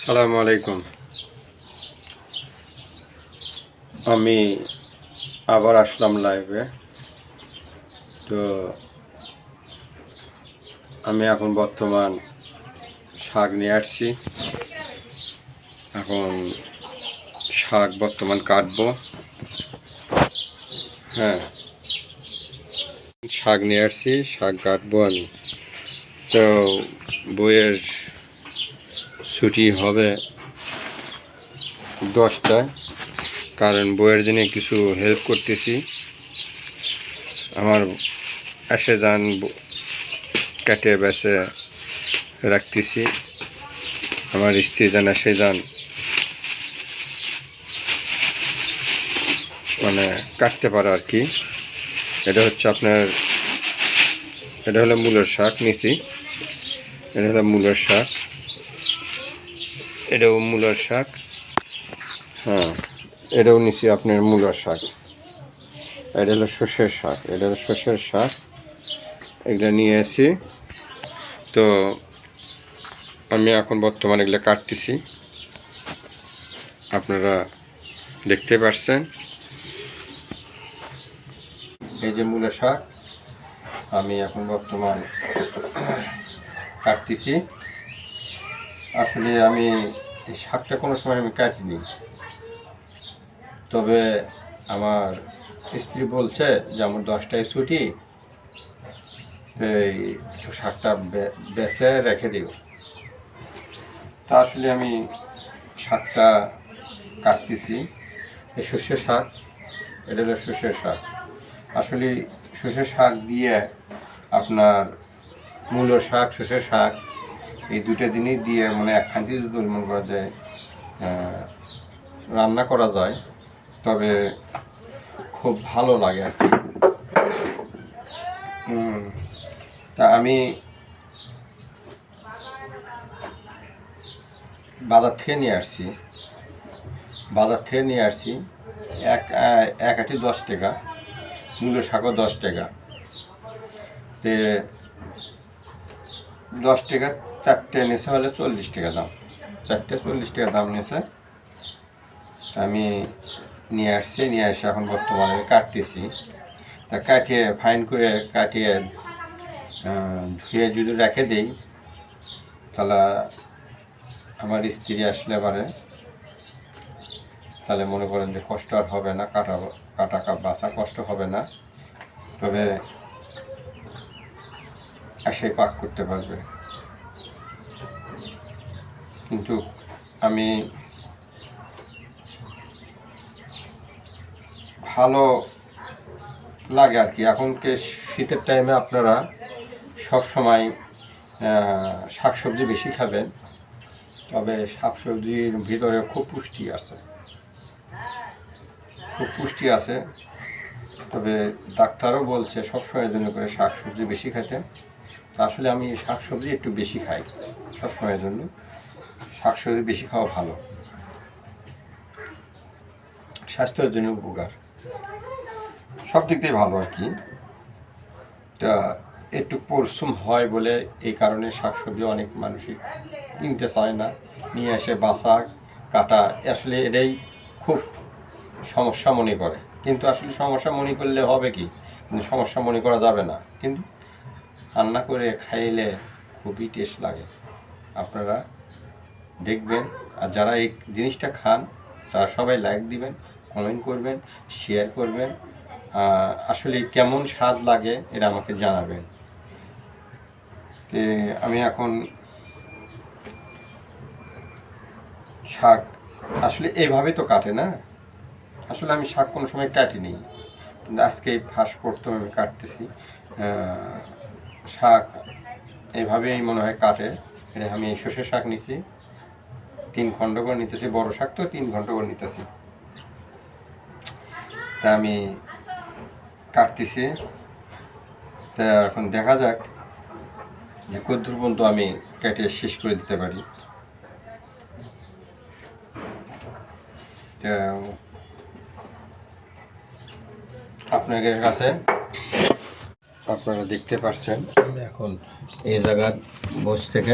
সালামু আলাইকুম। আমি আবার আসলাম লাইভে। তো আমি এখন বর্তমান শাক নিয়ে আসছি। এখন শাক বর্তমান কাটবো। হ্যাঁ, শাক নিয়ে আসছি, শাক কাটবো আমি। তো বইয়ের ছুটি হবে 10টায়, কারণ বইয়ের জন্য কিছু হেল্প করতেছি। আমার এসে যান কেটে বেছে রাখতেছি, আমার স্ত্রী যেন এসে যান মানে কাটতে পারে আর কি। এটা হচ্ছে আপনার, এটা হলো মূলের শাক নিছি। এটা হলো মূলের শাক, এটাও মূলের শাক। হ্যাঁ, এটাও নিছি আপনার মূলের শাক। এটা হলো সর্ষের শাক, এটা হলো সর্ষের শাক। এগুলো নিয়ে আসি। তো আমি এখন বর্তমানে এগুলো কাটতেছি, আপনারা দেখতে পাচ্ছেন। এই যে মূলের শাক আমি এখন বর্তমান কাটতেছি। আসলে আমি এই শাকটা কোনো সময় আমি কাটিনি, তবে আমার স্ত্রী বলছে যে আমার 10টায় ছুটি, এই শাকটা বেছে রেখে দিও। তা আসলে আমি শাকটা কাটতেছি। এই সর্ষের শাক, এটা হলো সর্ষের শাক। আসলে সর্ষের শাক দিয়ে আপনার মূলের শাক, সর্ষের শাক, এই দুটো জিনিস দিয়ে মানে একখানটি যদি মনে করা যায় রান্না করা যায়, তবে খুব ভালো লাগে আর কি। তা আমি বাজার থেকে নিয়ে আসছি, এক আটি 10 টাকা, মূলের শাকও 10 টাকা। তে 10 টাকা 4টে নিয়েছে, হলে 40 টাকা দাম। 4টে 40 টাকা দাম নিয়েছে। আমি নিয়ে আসছি, নিয়ে এসে এখন বর্তমানে কাটতেছি। তা কাটিয়ে ফাইন করে কাটিয়ে ধুয়ে যদি রেখে দিই, তাহলে আমার স্ত্রী আসলে পারে, তাহলে মনে করেন যে কষ্ট আর হবে না, কাটা বাছা কষ্ট হবে না, তবে এসে পাক করতে পারবে। কিন্তু আমি ভালো লাগে আর কি। এখনকে শীতের টাইমে আপনারা সব সময় শাকসবজি বেশি খাবেন, তবে শাকসবজির ভিতরে খুব পুষ্টি আছে। তবে ডাক্তারও বলছে সবসময়ের জন্য করে শাকসবজি বেশি খেতে। আসলে আমি শাকসবজি একটু বেশি খাই সবসময়ের জন্য। শাকসবজি বেশি খাওয়া ভালো, স্বাস্থ্যের জন্য উপকার, সব দিক দিয়ে ভালো আর কি। তা একটু পরিশ্রম হয় বলে এই কারণে শাকসবজি অনেক মানুষই কিনতে চায় না, নিয়ে এসে বাছা কাটা, আসলে এটাই খুব সমস্যা মনে করে। কিন্তু আসলে সমস্যা মনে করলে হবে কি, কিন্তু সমস্যা মনে করা যাবে না। কিন্তু রান্না করে খাইলে খুবই টেস্ট লাগে, আপনারা দেখবেন। আর যারা এই জিনিসটা খান তারা সবাই লাইক দিবেন, কমেন্ট করবেন, শেয়ার করবেন। আসলে কেমন স্বাদ লাগে এটা আমাকে জানাবেন। আমি এখন শাক আসলে এইভাবে তো কাটে না, আসলে আমি শাক কোনো সময় কাটিনি, কিন্তু আজকে ফার্স্ট প্রথম আমি কাটতেছি। শাক এইভাবেই মনে হয় কাটে। এটা আমি সর্ষের শাক নিছি, 3 খণ্ড করে নিতেছি, বড় শাক তো 3 খণ্ড করে নিতেছি। তা আমি কাটতেছি। তা এখন দেখা যাক যে কতদূর পর্যন্ত আমি কেটে শেষ করে দিতে পারি। তা আপনাদের কাছে আপনারা দেখতে পাচ্ছেন আমি এখন এই জায়গার বস থেকে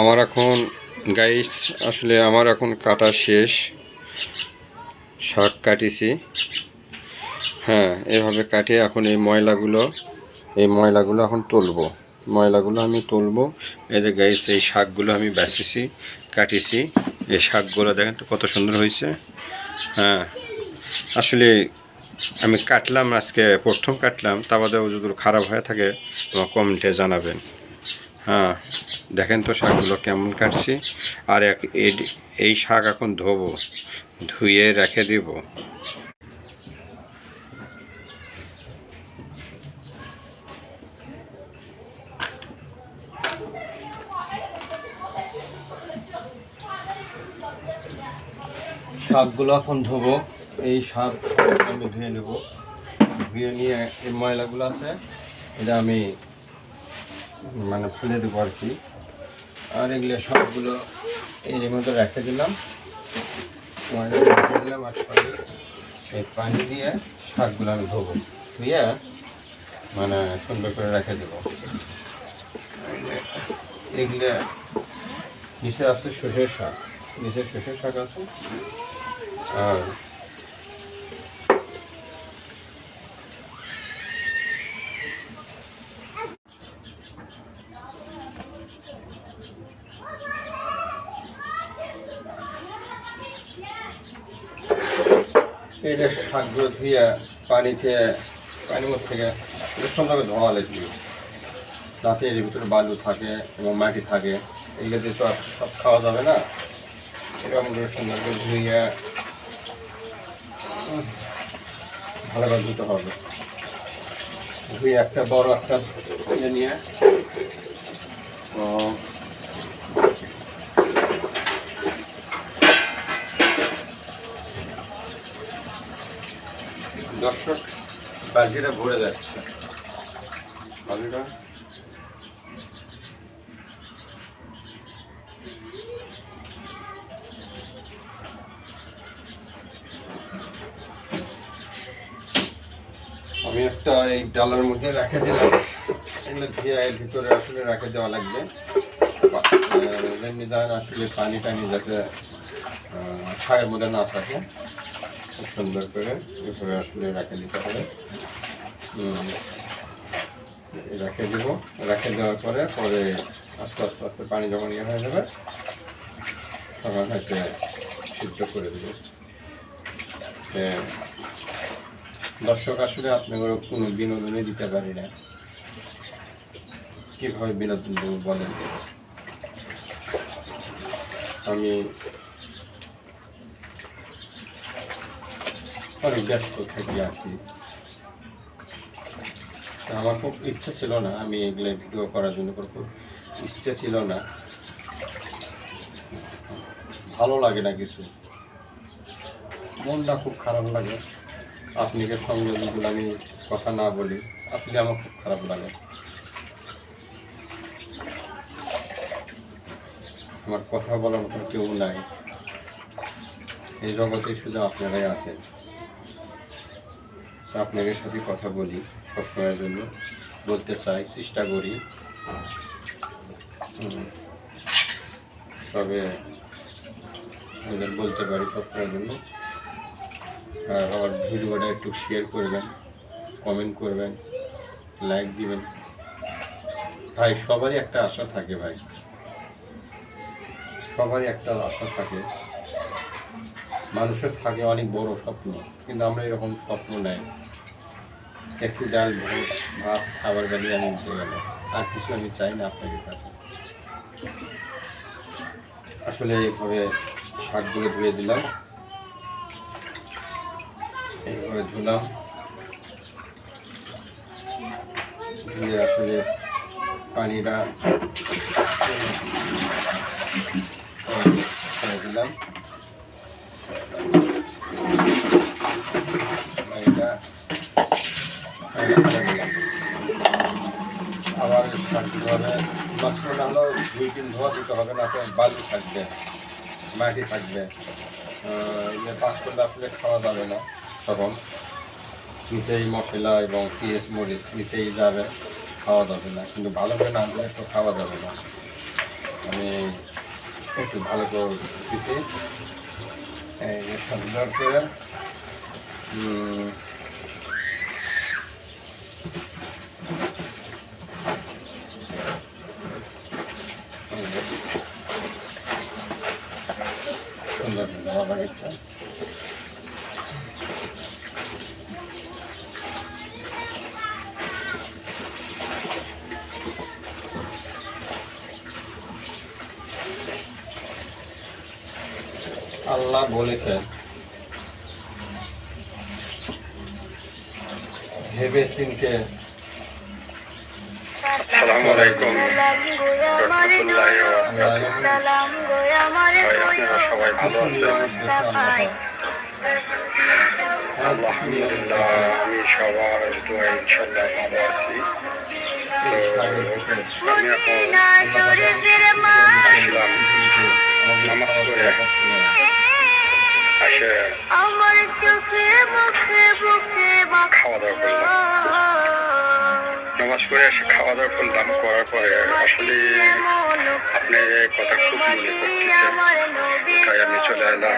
আমার এখন গাইস আসলে আমার এখন কাটা শেষ, শাক কাটিছি। হ্যাঁ, এভাবে কাটিয়ে এখন এই ময়লাগুলো এখন তুলবো। ময়লাগুলো আমি তুলবো। এই যে গাইস, এই শাকগুলো আমি বেছেছি, কাটিছি। এই শাকগুলো দেখেন তো কত সুন্দর হয়েছে। হ্যাঁ, আসলে আমি কাটলাম, আজকে প্রথম কাটলাম। তা বাদেও যদি খারাপ হয়ে থাকে আমার কমেন্টে জানাবেন। হ্যাঁ, দেখেন তো শাকগুলো কেমন কাটছি। আর এই শাক এখন ধোবো, ধুয়ে রেখে দিব। শাকগুলো এখন ধোবো। এই শাক আমি ধুয়ে নেব। ধুয়ে নিয়ে এই ময়লাগুলো আছে এটা আমি মানে ফেলে দেবো আর কি। আর এগুলো সবগুলো এর মধ্যে রেখে দিলাম, ময়লা রেখে দিলাম। আর এই পানি দিয়ে শাকগুলো আমি ধোবো, ধুয়ে মানে সুন্দর করে রেখে দেবো। এগুলো নিচে আছে সর্ষের শাক, নিচে সর্ষের শাক আছে। আর এই যে শাকগুলো ধুয়ে পানির মধ্যে থেকে সুন্দরভাবে ধোয়া লাগবে, যাতে এর ভিতরে বালু থাকে এবং মাটি থাকে। এগুলো দিয়ে তো সব খাওয়া যাবে না। এরকম করে সুন্দর করে ধুয়ে ভালোভাবে ধুতে হবে। ধুয়ে একটা বড় একটা নিয়ে দর্শক, বালতিটা ভরে যাচ্ছে। বালতিটা আমি একটা এই ডালার মধ্যে রেখে দিলাম। এগুলো ধুয়ে এর ভিতরে আসলে রেখে দেওয়া লাগবে, আসলে পানি টানি যাতে ছায়ের মধ্যে না থাকে। খুব সুন্দর করে এভাবে আসলে রেখে দিতে হবে। রেখে দেবো। রেখে দেওয়ার পরে আস্তে আস্তে আস্তে পানি যখন ইয়ে হয়ে যাবে তখন হয়তো সিদ্ধ করে দেবো। দর্শক, আসলে আপনাদের কোনো বিনোদনে দিতে পারি না, কীভাবে বিনোদন দেবো বলেন। আমি অনেক ব্যস্ত থাকি আর কি। আমার খুব ইচ্ছা ছিল না আমি এগুলো ভিডিও করার জন্য, খুব ইচ্ছে ছিল না, ভালো লাগে না কিছু, মনটা খুব খারাপ লাগে। আপনাকে সঙ্গে যদি আমি কথা না বলি আসলে আমার খুব খারাপ লাগে। আমার কথা বলার মতো কেউ নাই এই জগতে, শুধু আপনারাই আছেন। আপনাদের সাথে কথা বলি সবসময়ের জন্য, বলতে চাই, চেষ্টা করি। তবে বলতে পারি সবসময়ের জন্য। আর আমার ভিডিওটা একটু শেয়ার করবেন, কমেন্ট করবেন, লাইক দিবেন। ভাই, সবারই একটা আশা থাকে ভাই, সবারই একটা আশা থাকে। মানুষের থাকে অনেক বড় স্বপ্ন, কিন্তু আমরা এরকম স্বপ্ন নাই। একটু ডাল ভাত খাবার গাড়ি আমি উঠে গেল, আর কিছু আমি চাই না আপনাদের কাছে। আসলে এইভাবে শাকগুলো ধুয়ে দিলাম, এইভাবে ধুলাম, ধুয়ে আসলে পানিটা দিলাম। আবার শাকগুলো মাছটা হলো 2-3 ধোয়া দিতে হবে, না তো বালু থাকবে, মাটি থাকবে, পাক করলে আসলে খাওয়া যাবে না। তখন নিচেই মশলা এবং পেঁয়াজ মরিচ নিচেই যাবে, খাওয়া যাবে না। কিন্তু ভালো করে না দিলে তো খাওয়া যাবে না। আমি একটু ভালো করে দিতে এই যে সুন্দর করে সুন্দর ভালো লাগছে। আল্লাহ বলেছেন ভেবে চিনতে। আসসালামু আলাইকুম রাহমাতুল্লাহি ওয়া বারাকাতুহু। সবাই ভালো আছেন? আলহামদুলিল্লাহ, আমি সবার দোয়া ইনশাআল্লাহ ভালো আছি। আমি এখন আসলাম নামাজ পড়ে আসে আমার চোখে মুখে বুকে খাওয়া দাওয়া করলাম। নামাজ পড়ে এসে খাওয়া দাওয়া করলাম, করার পরে আসলে আপনার কথা খুব মনে করতেছে, তাই আমি চলে এলাম।